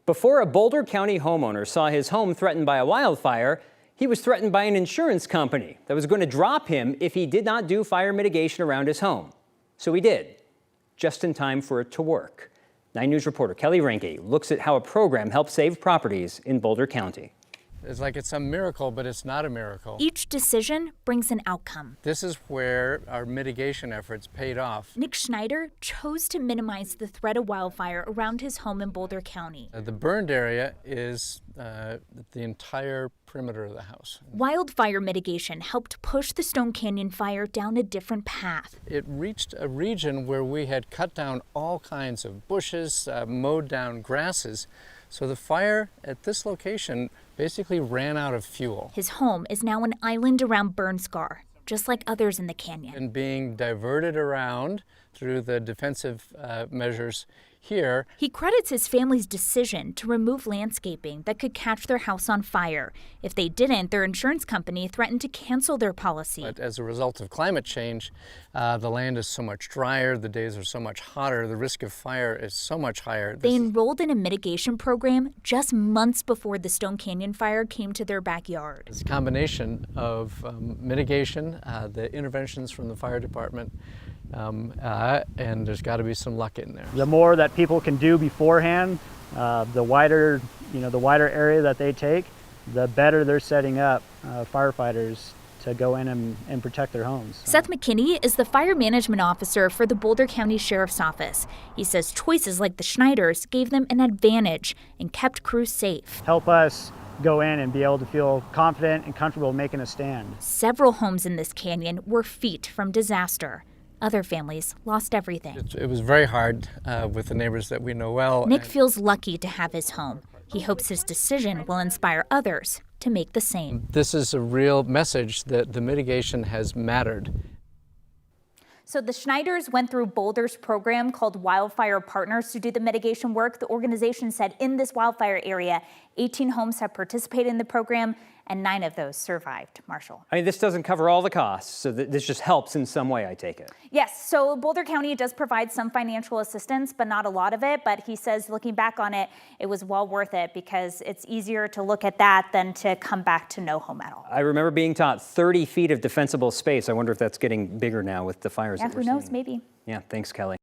Before a Boulder County homeowner saw his home threatened by a wildfire, he was threatened by an insurance company that was going to drop him if he did not do fire mitigation around his home. So he did, just in time for it to work. 9 News reporter Kelly Reinke looks at how a program helped save properties in Boulder County. It's like it's a miracle, but it's not a miracle. Each decision brings an outcome. This is where our mitigation efforts paid off. Nick Schneider chose to minimize the threat of wildfire around his home in Boulder County. The burned area is the entire perimeter of the house. Wildfire mitigation helped push the Stone Canyon fire down a different path. It reached a region where we had cut down all kinds of bushes, mowed down grasses. So the fire at this location basically ran out of fuel. His home is now an island around burn scar, just like others in the canyon. And being diverted around through the defensive measures here. He credits his family's decision to remove landscaping that could catch their house on fire. If they didn't, their insurance company threatened to cancel their policy. But as a result of climate change, the land is so much drier, the days are so much hotter, the risk of fire is so much higher. They enrolled in a mitigation program just months before the Stone Canyon fire came to their backyard. It's a combination of mitigation, the interventions from the fire department, and there's got to be some luck in there. The more that people can do beforehand, the wider area that they take, the better they're setting up firefighters to go in and protect their homes. Seth McKinney is the fire management officer for the Boulder County Sheriff's Office. He says choices like the Schneiders gave them an advantage and kept crews safe. Help us go in and be able to feel confident and comfortable making a stand. Several homes in this canyon were feet from disaster. Other families lost everything. It was very hard with the neighbors that we know well. Nick feels lucky to have his home. He hopes his decision will inspire others to make the same. This is a real message that the mitigation has mattered. So the Schneiders went through Boulder's program called Wildfire Partners to do the mitigation work. The organization said in this wildfire area, 18 homes have participated in the program and 9 of those survived. Marshall. I mean, this doesn't cover all the costs, so this just helps in some way, I take it. Yes, so Boulder County does provide some financial assistance, but not a lot of it. But he says, looking back on it, it was well worth it because it's easier to look at that than to come back to no home at all. I remember being taught 30 feet of defensible space. I wonder if that's getting bigger now with the fires that we're seeing. Who knows, maybe. Yeah, thanks, Kelly.